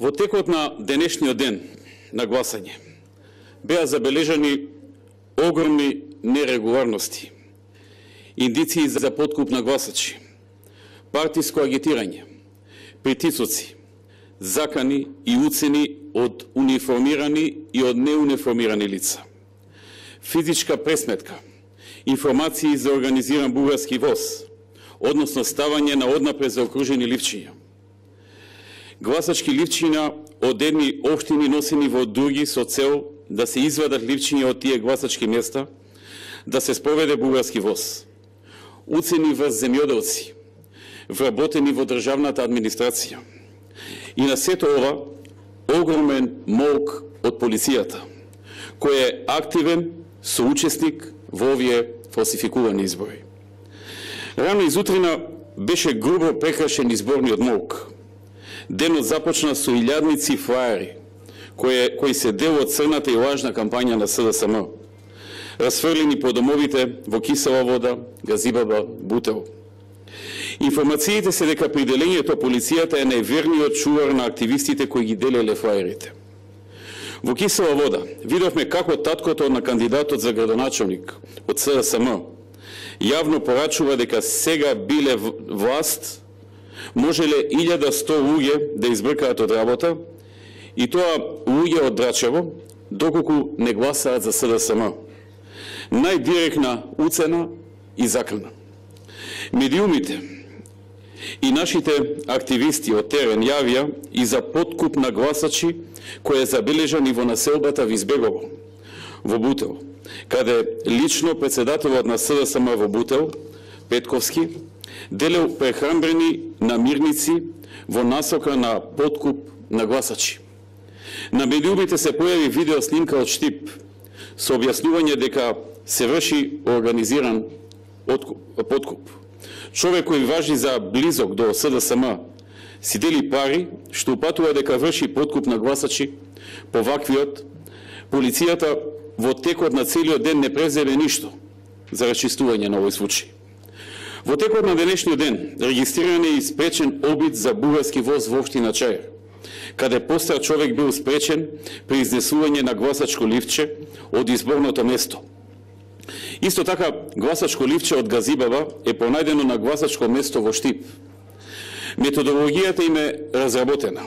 Во текот на денешниот ден на гласање беа забележани огромни нерегуларности, индиции за подкуп на гласачи, партиско агитирање, притисоци, закани и уцени од униформирани и од неуниформирани лица, физичка пресметка, информации за организиран бугарски воз, односно ставање на однапред заокружени ливчиња, гласачки ливчиња од едни општини носени во други со цел да се извадат ливчиња од тие гласачки места, да се спроведе бугарски воз, уцени врз земјоделци, вработени во државната администрација. И на сето ова, огромен молк од полицијата, кој е активен соучесник во овие фалсификувани избори. Рано изутрина беше грубо прекрашен изборниот молк. Денот започна со илјадници флаери, кои се дел од црната и лажна кампања на СДСМ, расфрлени по домовите во Кисела Вода, Газибаба, Бутел. Информациите се дека при делењето полицијата е најверниот чувар на активистите кои ги делеле флаерите. Во Кисела Вода видовме како таткото на кандидатот за градоначалник од СДСМ јавно порачува дека сега биле власт, можеле 1100 луѓе да избркаат од работа, и тоа луѓе од Драчево, доколку не гласаат за СДСМ. Најдиректна уцена и закана. Медиумите и нашите активисти од терен јавија и за подкуп на гласачи кој е забележан и во населбата Визбегово, во Бутел, каде лично председателот на СДСМ во Бутел, Петковски, делел прехранбрени намирници во насока на подкуп на гласачи. На медиумите се појави видео снимка од Штип со објаснување дека се врши организиран подкуп. Човек кој важи за близок до СДСМ си дели пари, што упатува дека врши подкуп на гласачи. По ваквиот, полицијата во текот на целиот ден не преземе ништо за расчистување на овој случај. Во текот на денешниот ден регистриран е и спречен обид за бугарски воз во општина Чаир, каде постар човек бил спречен при изнесување на гласачко ливче од изборното место. Исто така, гласачко ливче од Газибаба е пронајдено на гласачко место во Штип. Методологијата им е разработена.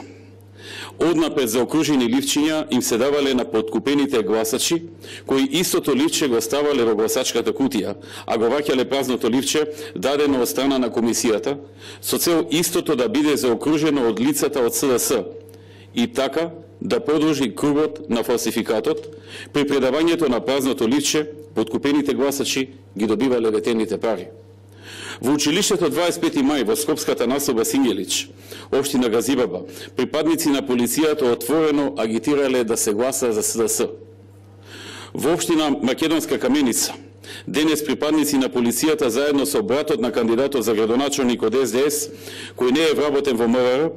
Однапред заокружени ливчиња им се давале на подкупените гласачи, кои истото ливче го ставале во гласачката кутија, а го ваќале празното ливче дадено од страна на комисијата, со цел истото да биде заокружено од лицата од СДС и така да продолжи кругот на фалсификатот. При предавањето на празното ливче, подкупените гласачи ги добивале ветените пари. Во училиштето 25 мај во Скопската населба Сињелич, општина Газибаба, припадници на полицијата отворено агитирале да се гласа за СДС. Во општина Македонска Каменица, денес припадници на полицијата заедно со братот на кандидатот за градоначалник од СДС, кој не е вработен во МВР,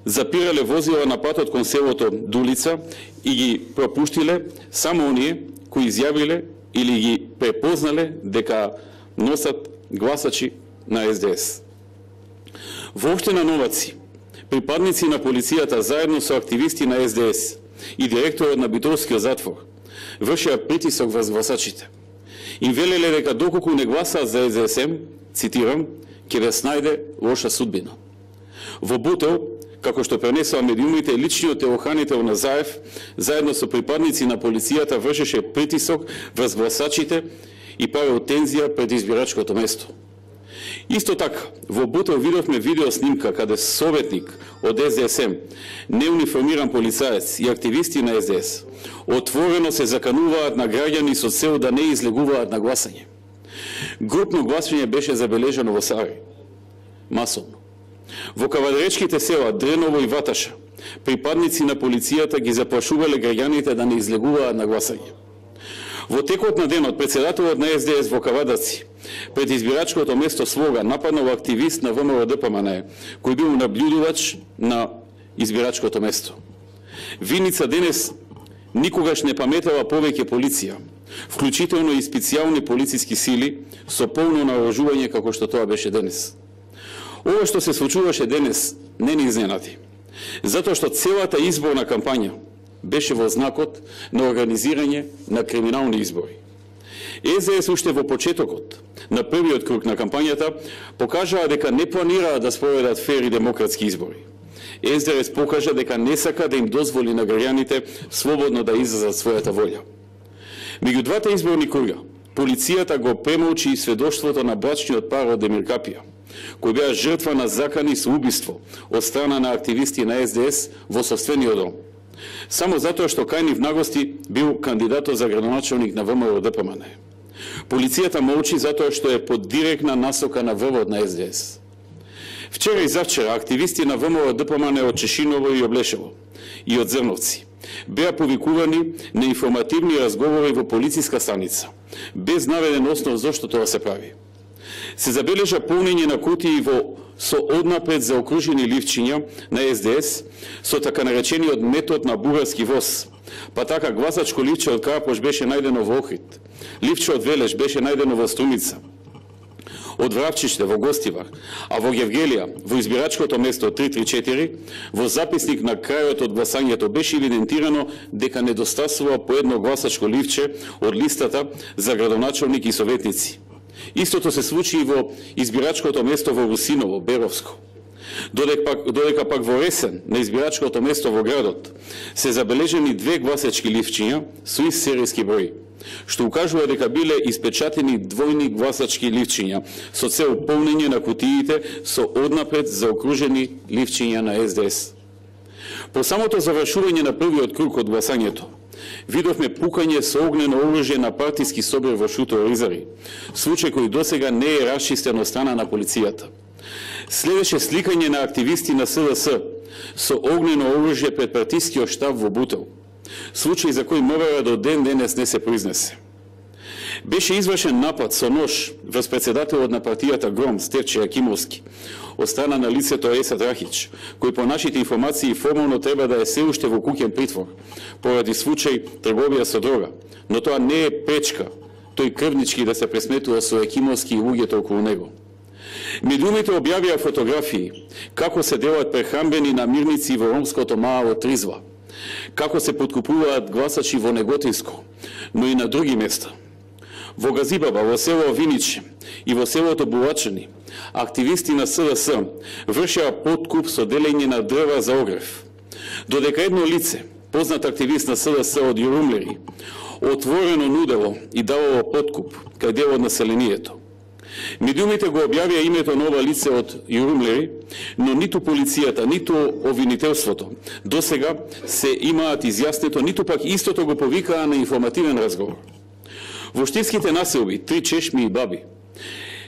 запирале возила на патот кон селото Дулица и ги пропуштиле само оние кои изјавиле или ги препознале дека носат гласачи на СДС. Во општина Новаци, припадници на полицијата заедно со активисти на СДС и директорот на Битолскиот затвор вршеа притисок врз гласачите. Им велеле дека доколку не гласаат за СДСМ, цитирам, ќе ве снајде лоша судбина. Во Бутел, како што пренесоа медиумите, личниот телохранител на Заев, заедно со припадници на полицијата, вршеше притисок врз гласачите и правил тензија пред избирачкото место. Исто така, во Бутел видовме видео снимка каде советник од СДСМ, неуниформиран полицаец и активисти на СДС отворено се закануваат на граѓани со цел да не излегуваат на гласање. Групно гласање беше забележано во Сарај, масовно. Во кавадаречките села Дреново и Ваташа, припадници на полицијата ги заплашувале граѓаните да не излегуваат на гласање. Во текот на денот, председателот на СДС во Кавадаци, пред избирачкото место Слога, нападнал активист на ВМРО ДПМН, кој бил наблюдувач на избирачкото место. Виница денес никогаш не паметала повеќе полиција, вклучително и специјални полициски сили со полно наоружување како што тоа беше денес. Ова што се случуваше денес не ни изненади. Затоа што целата изборна кампања беше во знакот на организирање на криминални избори. СДС уште во почетокот на првиот круг на кампањата покажаа дека не планираат да спроведат фер и демократски избори. СДС покажа дека не сака да им дозволи на граѓаните слободно да изразат својата волја. Меѓу двата изборни круга, полицијата го премолчи сведоштвото на брачниот пар од Демиркапија, кој беа жртва на закани со убиство од страна на активисти на СДС во собствениот дом. Само затоа што кај нив нагости бил кандидатот за градоначалник на ВМРО-ДПМН. Полицијата молчи затоа што е под директна насока на врвот на СДС. Вчера и завчера активисти на ВМРО-ДПМН од Чешиново и Облешево и од Зрновци беа повикувани на информативни разговори во полициска станица, без наведен основ зошто тоа се прави. Се забележа полнење на кутии со однапред заокружени ливчиња на СДС со така наречениот метод на бугарски воз, па така гласачко ливче од Карапош беше најдено во Охрид, ливче од Велеш беше најдено во Струмица, од Врапчиште во Гостивар, а во Гевгелија, во избирачкото место 334, во записник на крајот од гласањето беше евидентирано дека недостасува по едно гласачко ливче од листата за градоначалник и советници. Истото се случи и во избирачкото место во Русиново, Беровско. Додека пак во Ресен, на избирачкото место во градот, се забележени 2 гласачки ливчиња со ист серијски број, што укажува дека биле испечатени двојни гласачки ливчиња со цел полнење на кутиите со однапред заокружени ливчиња на СДС. По самото завршување на првиот круг од гласањето, видовме пукање со огнено оружје на партиски собир во Шуто Ризари, случај кој досега не е расчистен од страна на полицијата. Следеше сликање на активисти на СДС со огнено оружје пред партискиот штаб во Бутел, случај за кој МВР до ден денес не се произнесе. Беше извршен напад со нож врз председателот на партијата Гром, Стефче Јакимовски, од страна на лицето Есад Рахич, кој по нашите информации формално треба да е се уште во куќен притвор, поради случај трговија со дрога, но тоа не е пречка тој крвнички да се пресметува со Јакимовски и луѓето околу него. Медиумите објавија фотографии како се делат прехрамбени намирници во ромското мало Тризва, како се подкупуваат гласачи во Неготинско, но и на други места. Во Газибаба, во село Виниче и во селото Булачани, активисти на СДС вршеа подкуп со делење на дрва за огрев. Додека едно лице, познат активист на СДС од Јурумлери, отворено нудело и давало подкуп кај дел од населението. Медиумите го објавија името на ова лице од Јурумлери, но ниту полицијата, ниту обвинителството досега се имаат изјаснето, ниту пак истото го повикаа на информативен разговор. Во штирските населби, Три Чешми и Баби,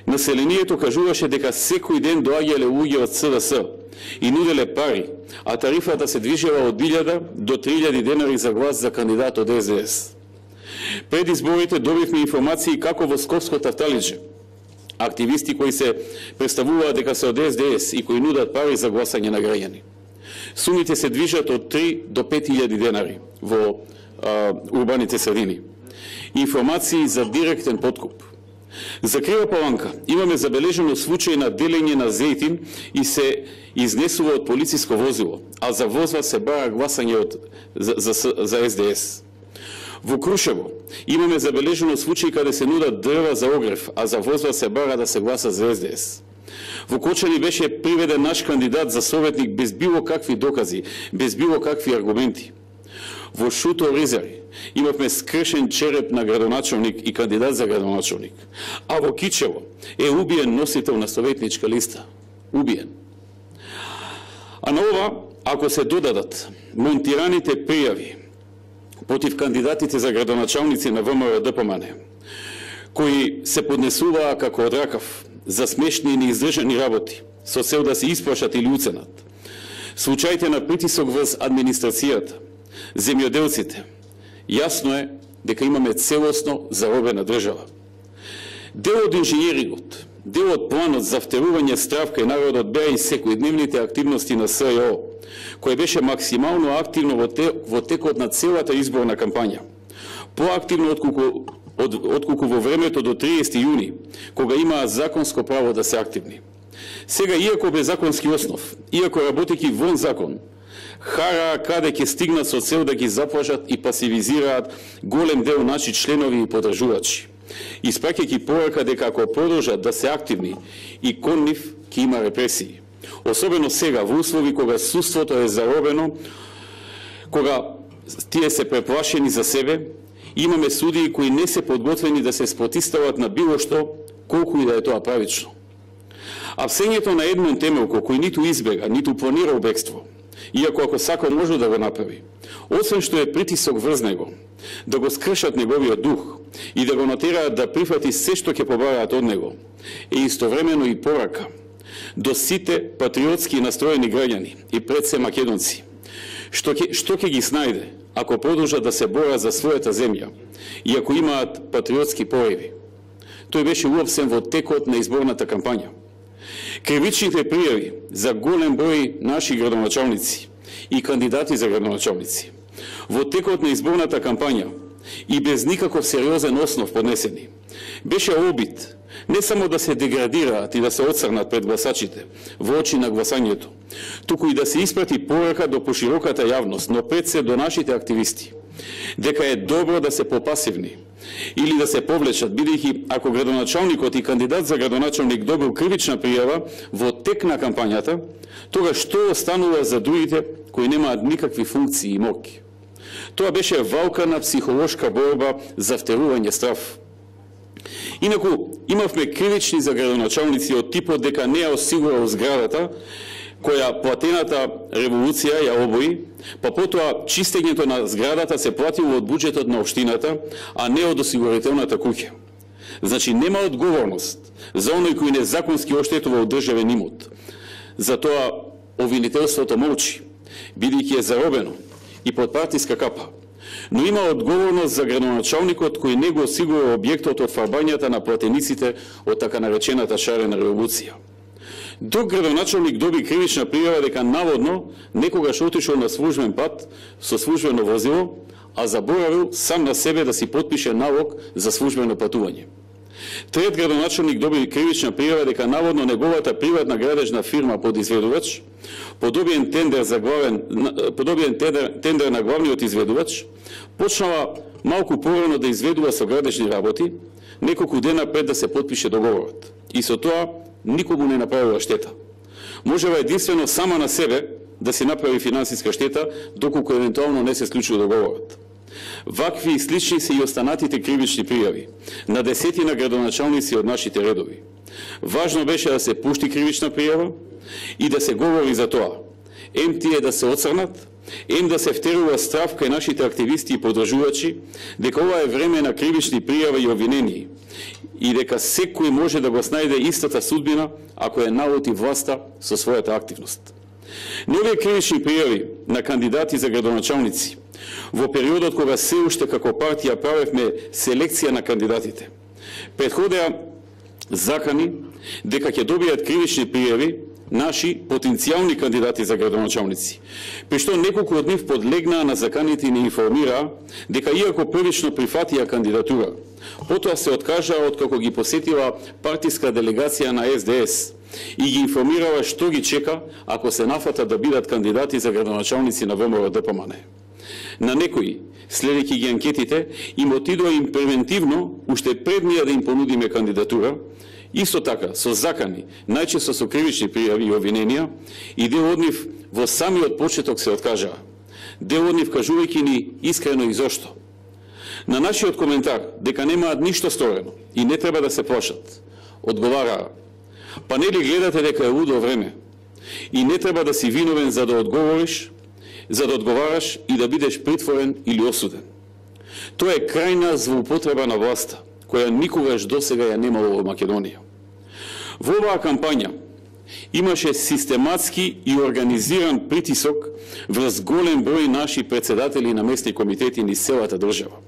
населението кажуваше дека секој ден доаѓале луѓе од СДС и нуделе пари, а тарифата се движела од 1000 до 3000 денари за глас за кандидат од СДС. Пред изборите добивме информации како во Скопско Тавталиџе, активисти кои се представуваат дека се од СДС и кои нудат пари за гласање на граѓани. Сумите се движат од 3 до 5000 денари во урбаните средини. Информации за директен подкуп. За Крива Паланка имаме забележено случај на делење на зејтин и се изнесува од полициско возило, а за возва се бара гласање за СДС. Во Крушево имаме забележено случај каде се нудат дрва за огрев, а за возва се бара да се гласа за СДС. Во Кочани беше приведен наш кандидат за советник без било какви докази, без било какви аргументи. Во Шуто Ризари имавме скршен череп на градоначалник и кандидат за градоначалник, а во Кичево е убиен носител на советничка листа. Убиен. А на ова, ако се додадат монтираните пријави против кандидатите за градоначалници на ВМРО-ДПМН, кои се поднесуваа како од ракав за смешни и неиздржани работи, со цел да се испрашат или уценат, случаите на притисок врз администрацијата, земјоделците, јасно е дека имаме целосно заробена држава. Дел од инженерингот, дел од планот за втерување страв кај народот беа и секојдневните активности на СЈО, кој беше максимално активно во текот на целата изборна кампања. Поактивно отколку во времето до 30 јуни, кога имаа законско право да се активни. Сега, иако без законски основ, иако работејќи вон закон, хараа каде ќе стигнат со цел да ги заплашат и пасивизираат голем дел наши членови и подржувачи, испраќајќи порака дека ако продолжат да се активни и кон нив ќе има репресии. Особено сега, во услови кога суството е заробено, кога тие се преплашени за себе, имаме судии кои не се подготвени да се спротивстават на било што, колку и да е тоа правично. Апсењето на Едмон Темелко, кој ниту избега, ниту планира бегство, иако ако сака може да го направи, освен што е притисок врз него, да го скршат неговиот дух и да го натераат да прифати се што ќе побараат од него, е истовремено и порака до сите патриотски настроени граѓани и пред се македонци, што ќе ги снајде ако продолжат да се борат за својата земја и ако имаат патриотски поеви. Тој беше уопсен во текот на изборната кампања. Кривичните пријави за голем број наши градоначалници и кандидати за градоначалници во текот на изборната кампања и без никаков сериозен основ поднесени, беше обид не само да се деградираат и да се отцрнат пред гласачите во очи на гласањето, туку и да се испрати порака до пошироката јавност, но пред се до нашите активисти, дека е добро да се попасивни или да се повлечат, бидејќи ако градоначалникот и кандидат за градоначалник добил кривична пријава во тек на кампањата, тога што останува за другите кои немаат никакви функции и моќ? Тоа беше валкана психолошка борба за втерување страв. Инаку, имавме кривични за градоначалници од типот дека не ја осигурал зградата, која платената револуција ја обои, па потоа чистењето на зградата се платило од буџетот на општината, а не од осигурителната куќа. Значи, нема одговорност за оној кој незаконски оштетува државен имот. Затоа обвинителството молчи, бидејќи е заробено и под партиска капа. Но има одговорност за градоначалникот кој не го осигурува објектот од фарбањата на платениците од така наречената шарена револуција. Друг градоначалник доби кривична пријава дека наводно некогаш отишол на службен пат со службено возило, а заборавил сам на себе да си потпише налог за службено патување. Трет градоначалник доби кривична пријава дека наводно неговата приватна градежна фирма подизведувач, подобиен тендер на главниот изведувач, почнала малку порано да изведува со градежни работи, неколку дена пред да се потпише договорот. И со тоа никому не направила штета. Можева единствено сама на себе да си направи финансиска штета, доколку евентуално не се склучи договорот. Вакви и слични се и останатите кривични пријави на десетина градоначалници од нашите редови. Важно беше да се пушти кривична пријава и да се говори за тоа. Ем тие да се оцрнат, ем да се втерува страв кај нашите активисти и подржувачи дека ова е време на кривични пријави и обвинени и дека секој може да го снајде истата судбина ако е налоти власта со својата активност. Новите кривични пријави на кандидати за градоначалници во периодот кога се уште како партија правевме селекција на кандидатите, претходеа закани дека ќе добијат кривични пријави наши потенцијални кандидати за градоначалници, при што неколку од нив подлегнаа на заканите и не информираа дека иако првично прифатија кандидатура, потоа се откажаа откако ги посетила партиска делегација на СДС и ги информирала што ги чека ако се нафатат да бидат кандидати за градоначалници на ВМРО-ДПМН. На некои, следејќи ги анкетите, им отидоа им превентивно, уште пред ние да им понудиме кандидатура, исто така со закани, најчесто со кривични пријави и обвиненија, и дел од нив во самиот почеток се откажаа. Дел од нив кажувајќи ни искрено и зошто. На нашиот коментар дека немаат ништо сторено и не треба да се плашат, одговараа: па нели гледате дека е лудо време и не треба да си виновен за да одговараш и да бидеш притворен или осуден. Тоа е крајна злоупотреба на власта, која никогаш досега ја немало во Македонија. Во оваа кампања имаше систематски и организиран притисок врз голем број наши председатели на местни комитети низ целата држава.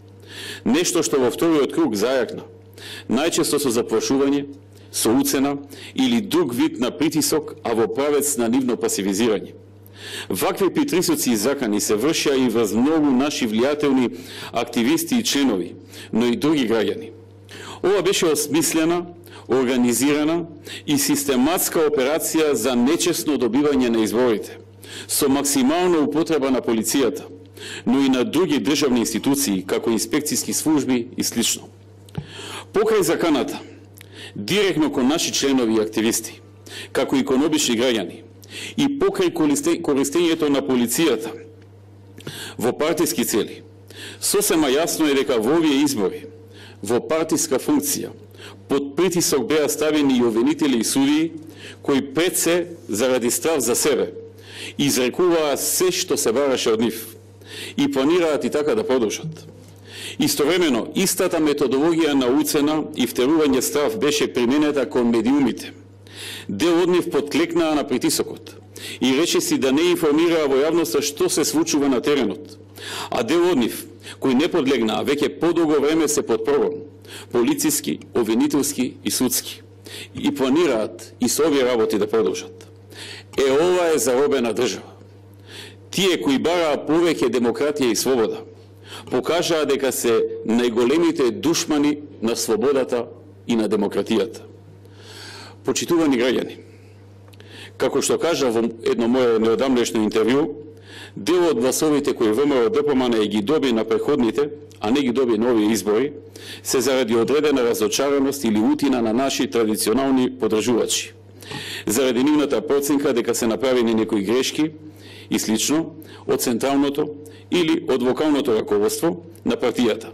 Нешто што во вториот круг зајакна, најчесто со заплашување, со уцена или друг вид на притисок, а во правец на нивно пасивизирање. Вакви притрисоци и закани се вршија и врз многу наши влијателни активисти и членови, но и други граѓани. Ова беше осмислена, организирана и систематска операција за нечесно добивање на изборите, со максимална употреба на полицијата, но и на други државни институции, како инспекцијски служби и слично. Покрај заканата, директно кон наши членови и активисти, како и кон обични граѓани, и покрај користењето на полицијата во партиски цели, сосема јасно е дека во овие избори, во партиска функција, под притисок беа ставени и обвинители и судии, кои пред се, заради страв за себе, изрекуваа се што се бараше од нив и планираат и така да продолжат. Истовремено, истата методологија на уцена и втерување страв беше применета кон медиумите. Дел од нив подклекнаа на притисокот и речиси да не информираа во јавноста што се случува на теренот, а дел од нив, кои не подлегнаа, веќе подолго време се под прогон, полициски, обвинителски и судски, и планираат и со овие работи да продолжат. Ова е заробена држава. Тие кои бараа повеќе демократија и слобода, покажаа дека се најголемите душмани на слободата и на демократијата. Почитувани граѓани, како што кажа во едно мое неодамнешно интервју, дел од гласовите кои ВМРО-ДПМН ги доби на преходните, а не ги доби на овие избори, се заради одредена разочараност или утина на наши традиционални подржувачи, заради нивната проценка дека се направени некои грешки и слично од централното или од локалното раководство на партијата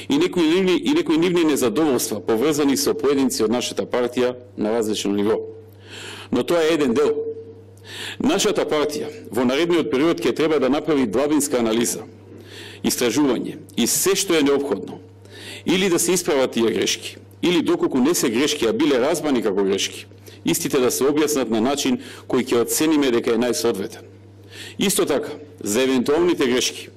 и некои нивни незадоволства поврзани со поединци од нашата партија на различно ниво. Но тоа е еден дел. Нашата партија во наредниот период ќе треба да направи длабинска анализа, истражување и се што е неопходно, или да се исправат тие грешки, или доколку не се грешки, а биле разбрани како грешки, истите да се објаснат на начин кој ќе оцениме дека е најсоодветен. Исто така, за евентуалните грешки,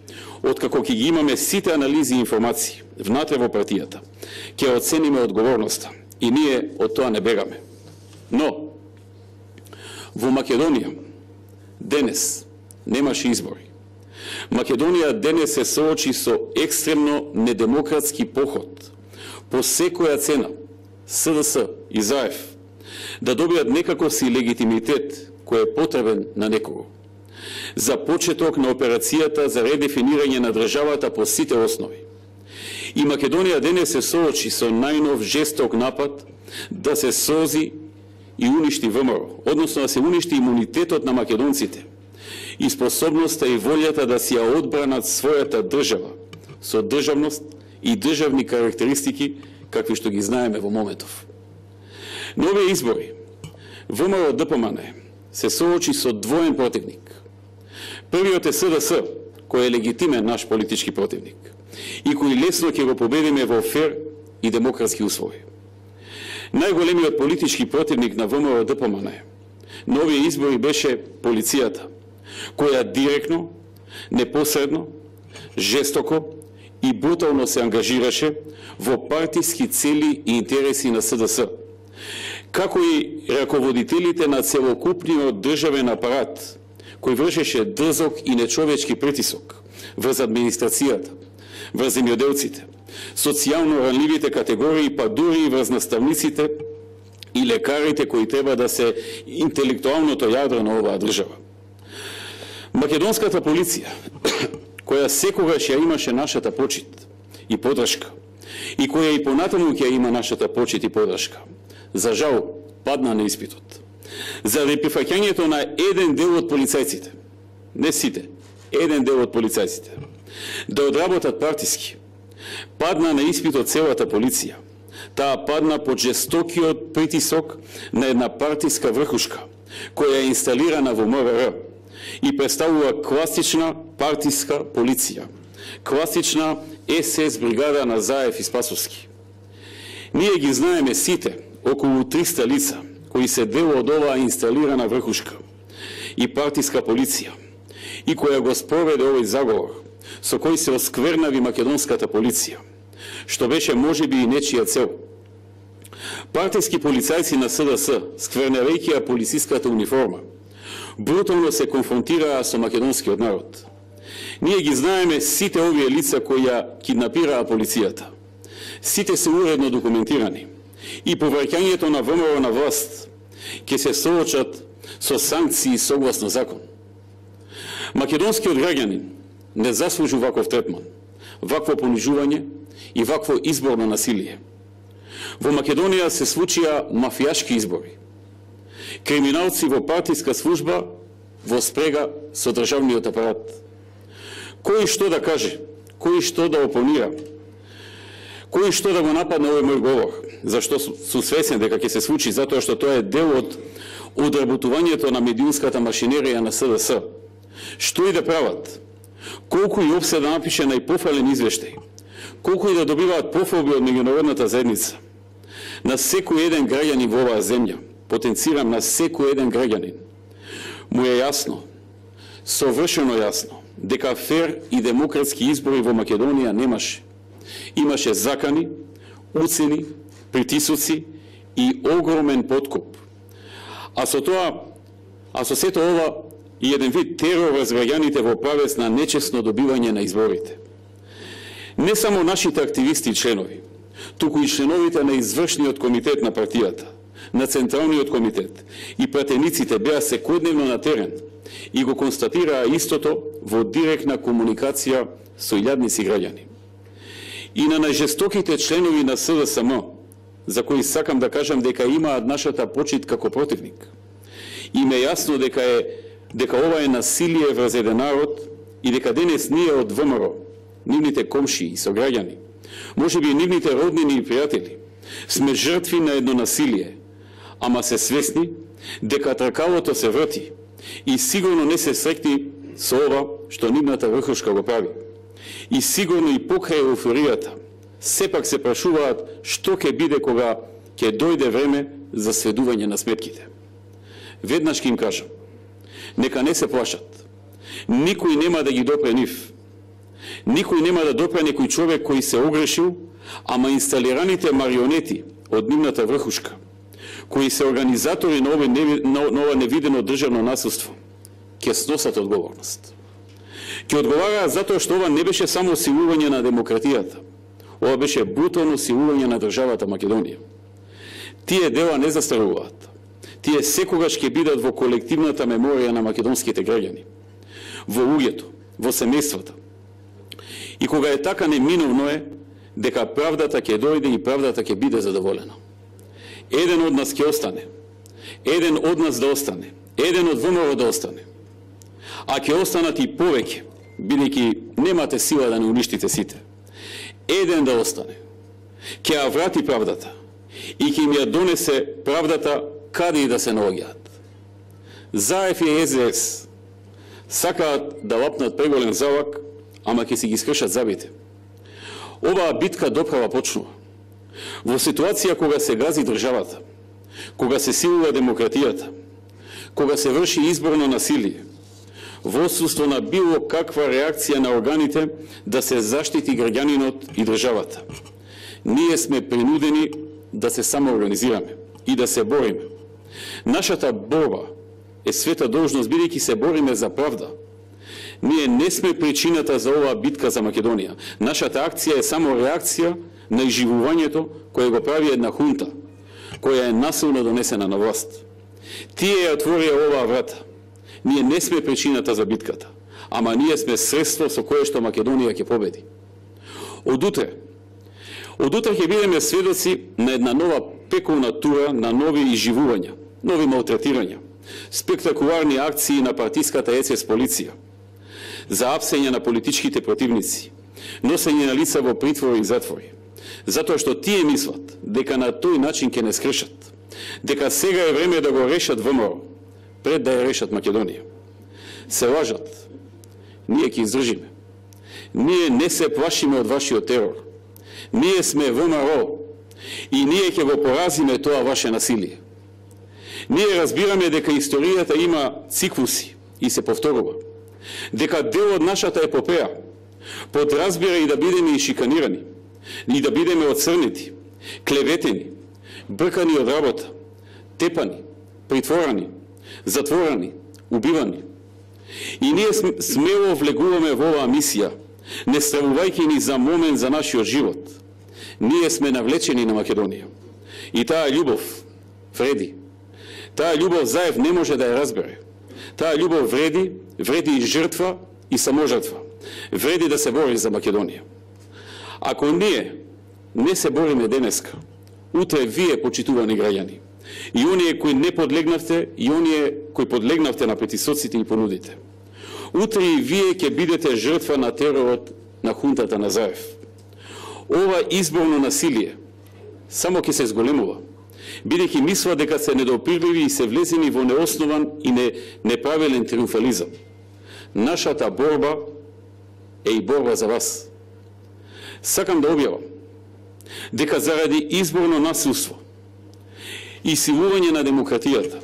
откако ќе ги имаме сите анализи и информации внатре во партијата, ќе оцениме одговорноста и ние од тоа не бегаме. Но, во Македонија денес немаше избори. Македонија денес се соочи со екстремно недемократски поход по секоја цена СДС и ЗАЕФ да добијат некако си легитимитет кој е потребен на некого за почеток на операцијата за редефинирање на државата по сите основи. И Македонија денес се соочи со најнов жесток напад да се срози и уништи ВМРО, односно да се уништи имунитетот на македонците и способноста и волјата да си ја одбранат својата држава со државност и државни карактеристики какви што ги знаеме во моментов. На овие избори ВМРО-ДПМН се соочи со двоен противник. Првиот е СДС, кој е легитимен наш политички противник и кој лесно ќе го победиме во фер и демократски услови. Најголемиот политички противник на ВМРО-ДПМН на овие избори беше полицијата, која директно, непосредно, жестоко и брутално се ангажираше во партиски цели и интереси на СДС, како и раководителите на целокупниот државен апарат, кој вршеше дрзок и нечовечки притисок врз администрацијата, врз земјоделците, социјално ранливите категории, па дури и врз наставниците и лекарите кои треба да се интелектуалното јадро на оваа држава. Македонската полиција, која секогаш ја имаше нашата почит и подршка, и која и понатаму ќе има нашата почит и подршка, за жал падна на испитот. Заради прифаќањето на еден дел од полицајците, не сите, еден дел од полицајците, да одработат партиски, падна на испитот целата полиција. Таа падна под жестокиот притисок на една партиска врхушка, која е инсталирана во МВР и представува класична партиска полиција, класична СС бригада на ЗАЕФ и Спасовски. Ние ги знаеме сите, околу 300 лица, кои се дел од оваа инсталирана врхушка и партиска полиција, и која го спроведе овој заговор, со кој се осквернави македонската полиција, што беше можеби и нечија цел. Партиски полицајци на СДС, скверневајќи ја полициската униформа, брутално се конфронтираа со македонскиот народ. Ние ги знаеме сите овие лица кои ја киднапираа полицијата. Сите се уредно документирани и повраќањето на ВМРО на власт ќе се соочат со санкции согласно закон. Македонскиот граѓанин не заслужи ваков третман, вакво понижување и вакво изборно насилие. Во Македонија се случија мафијашки избори. Криминалци во партиска служба во спрега со државниот апарат. Кој што да каже, кој што да опонира, кој што да го нападне овој мој говор, зашто сум свесен дека ќе се случи, затоа што тоа е дел од одработувањето на медиумската машинерија на СДС. Што и да прават, колку и опсе да напише најпофален извештај, колку и да добиваат пофалби од меѓународната заедница, на секој еден граѓанин во оваа земја, потенцирам на секој еден граѓанин, му е јасно, совршено јасно, дека фер и демократски избори во Македонија немаше. Имаше закани, уцени, притисоци и огромен подкуп. А со сето ова и еден вид терор врз граѓаните во правец на нечесно добивање на изборите. Не само нашите активисти и членови, туку и членовите на извршниот комитет на партијата, на Централниот комитет и пратениците беа секојдневно на терен и го констатираа истото во директна комуникација со илјадници граѓани. И на најжестоките членови на СДСМ, за кои сакам да кажам дека имаат нашата почит како противник, им е јасно дека ова е насилие врз еден народ и дека денес ние од ВМРО, нивните комши и сограѓани, можеби нивните роднини и пријатели, сме жртви на едно насилие, ама се свесни дека тркалото се врти и сигурно не се срекни со ова што нивната врхушка го прави. И сигурно и покрај еуфоријата, сепак се прашуваат што ќе биде кога ќе дојде време за сведување на сметките. Веднаш ќе им кажам, нека не се плашат. Никој нема да ги допре нив. Никој нема да допре некој човек кој се огрешил, ама инсталираните марионети од нивната врхушка, кои се организатори на ова невидено државно насилство, ќе сносат одговорност. Ќе одговараат затоа што ова не беше само силување на демократијата, ова беше брутално силување на државата Македонија. Тие дела не застаруваат. Тие секогаш ќе бидат во колективната меморија на македонските граѓани, во луѓето, во семејствата. И кога е така, неминовно е дека правдата ќе дојде и правдата ќе биде задоволена. Еден од нас ќе остане, еден од нас да остане, еден од ВМРО да остане. А ќе останат и повеќе, бидејќи немате сила да не уништите сите. Еден да остане, ќе ја врати правдата и ќе им ја донесе правдата каде и да се наоѓаат. Заев и СДС сакаат да лапнат преголем залак, ама ќе си ги скршат забите. Оваа битка доправа почнува. Во ситуација кога се гази државата, кога се силува демократијата, кога се врши изборно насилие, во отсуство на било каква реакција на органите да се заштити граѓанинот и државата, ние сме принудени да се самоорганизираме и да се бориме. Нашата борба е света должност, бидејќи се бориме за правда. Ние не сме причината за оваа битка за Македонија. Нашата акција е само реакција на изживувањето кое го прави една хунта, која е насилно донесена на власт. Тие ја отворија оваа врата. Ние не сме причината за битката, ама ние сме средство со кое што Македонија ќе победи. Од утре ќе бидеме сведоци на една нова пековна тура на нови изживувања, нови малтретирања, спектакуларни акции на партиската ЕЦС полиција, за апсење на политичките противници, носење на лица во притвори и затвори, затоа што тие мислат дека на тој начин ќе не скрешат, дека сега е време да го решат ВМРО, пред да ја решат Македонија. Се лажат. Ние ќе издржиме. Ние не се плашиме од вашиот терор. Ние сме ВМРО и ние ќе го поразиме тоа ваше насилие. Ние разбираме дека историјата има циклуси и се повторува. Дека дел од нашата епопеја подразбира и да бидеме и шиканирани, и да бидеме оцрнети, клеветени, бркани од работа, тепани, притворани, затворани, убивани. И ние смело влегуваме во оваа мисија, не стравувајќи ни за момент за нашиот живот. Ние сме навлечени на Македонија. И таа љубов вреди. Таа љубов Заев не може да ја разбере. Таа љубов вреди и жртва и саможртва. Вреди да се бори за Македонија. Ако ние не се бориме денеска, утре вие, почитувани граѓани, и оние кои не подлегнавте, и оние кои подлегнавте на притисоците и понудите, утре и вие ќе бидете жртва на теророт на хунтата на Заев. Ова изборно насилие само ќе се зголемува, бидејќи мислат дека се недопирливи и се влезени во неоснован и неправилен триумфализам. Нашата борба е и борба за вас. Сакам да објавам дека заради изборно насилство и силување на демократијата,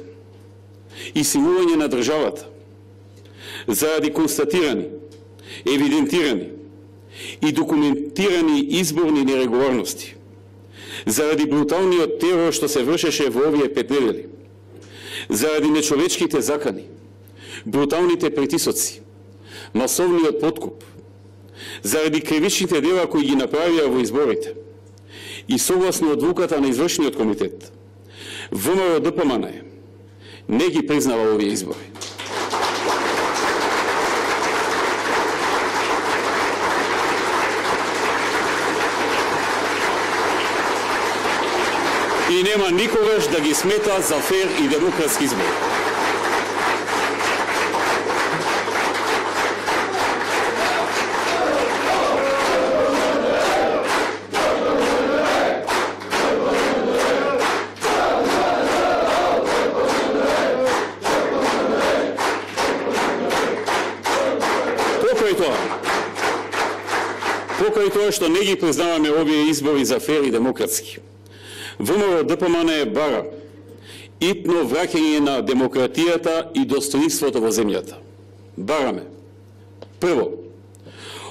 и силување на државата, заради констатирани, евидентирани и документирани изборни нерегуларности, заради бруталниот терор што се вршеше во овие 5 недели, заради нечовечките закани, бруталните притисоци, масовниот подкуп, заради кривичните дела кои ги направија во изборите и согласно одлуката на извршниот комитет, ВМРО-ДПМН не ги признава овие избори. И нема никогаш да ги смета за фер и демократски избори. Покрај тоа што не ги признаваме овие избори за фер и демократски, ВМРО-ДПМН бара итно враќање на демократијата и достоинството во земјата. Бараме: прво,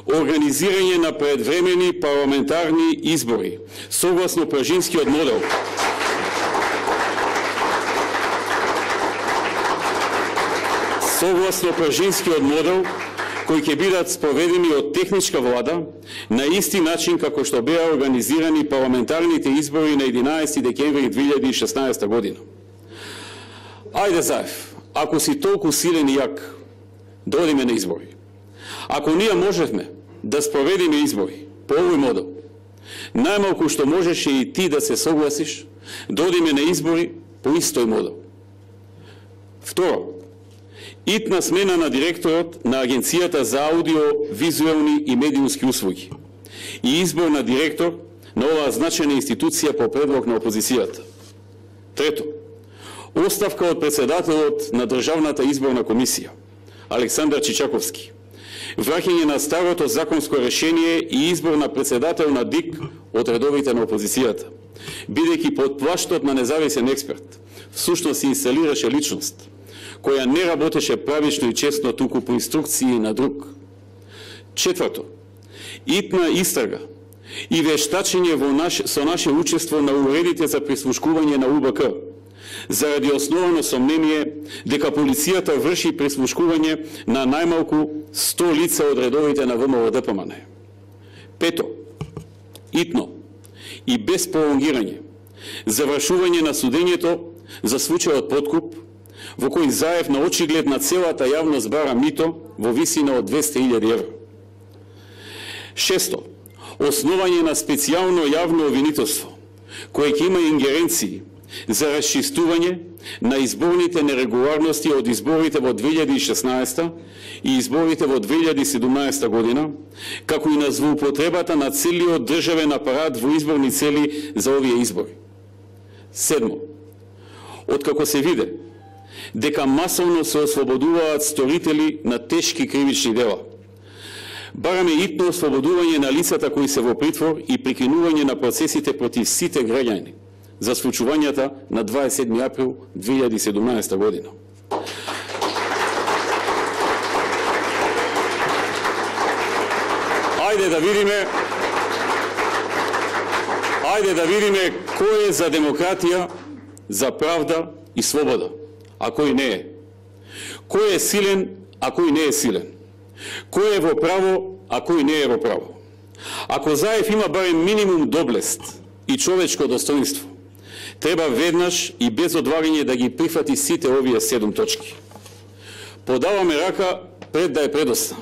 организирање на предвремени парламентарни избори согласно пражинскиот модел, кои ќе бидат спроведени од техничка влада на исти начин како што беа организирани парламентарните избори на 11 декември 2016 година. Ајде, Заев, ако си толку силен и јак, дојдеме на избори. Ако ние можевме да спроведиме избори по овој модел, најмалку што можеше и ти да се согласиш, дојдеме на избори по истој модел. Второ, итна смена на директорот на Агенцијата за аудио-визуелни и медиумски услуги и избор на директор на оваа значајна институција по предлог на опозицијата. Трето, оставка од председателот на Државната изборна комисија, Александар Чичаковски, враќање на старото законско решение и избор на председател на ДИК од редовите на опозицијата, бидејќи под плаштот на независен експерт всушност се инсталираше личност која не работеше правично и честно, туку по инструкции на друг. Четврто, итна истрага и вештачење со наше учество на уредите за прислушкување на УБК, заради основано сомнение дека полицијата врши прислушкување на најмалку 100 лица од редовите на ВМРО-ДПМН. Пето, итно и без пролонгирање, завршување на судењето за случајот подкуп, во кој Заев на очиглед на целата јавност бара мито во висина од 200.000 евро. Шесто, основање на специјално јавно обвинителство, кое ќе има ингеренции за расчистување на изборните нерегуларности од изборите во 2016 и изборите во 2017 година, како и на злоупотребата на целиот државен апарат во изборни цели за овие избори. Седмо, откако се виде дека масовно се ослободуваат сторители на тешки кривични дела, бараме итно ослободување на лицата кои се во притвор и прекинување на процесите против сите граѓани за случувањата на 27 април 2017 година. Ајде да видиме кој е за демократија, за правда и слобода, а кој не е. Кој е силен, а кој не е силен. Кој е во право, а кој не е во право. Ако Заев има барем минимум доблест и човечко достоинство, треба веднаш и без одлагање да ги прифати сите овие 7 точки. Подаваме рака пред да е предоста.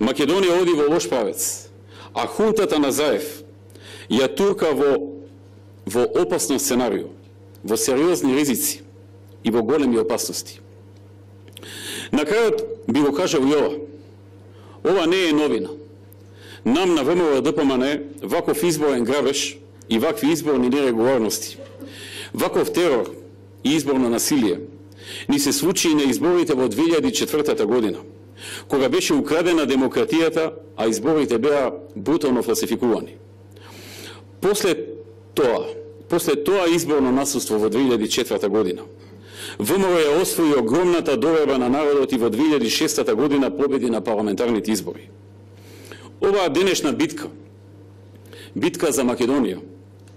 Македонија оди во лош правец, а хунтата на Заев ја турка во опасно сценарио, во сериозни ризици и во големи опасности. На крајот би го кажал и ова не е новина. Нам на ВМРО ДПМН ваков изборен грабеж и вакви изборни нерегуларности, ваков терор и изборно насилие ни се случи и на изборите во 2004 година, кога беше украдена демократијата, а изборите беа брутално фалсификувани. После тоа изборно насуство во 2004 година, ВМРО ја освои огромната доверба на народот и во 2006 година победи на парламентарните избори. Оваа денешна битка за Македонија,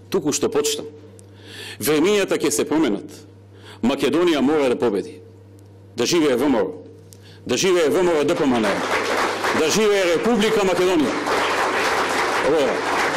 туку што почна. Времињата ќе се променат. Македонија мора да победи. Да живее ВМРО. Да живее ВМРО ДПМН. Да живее Република Македонија.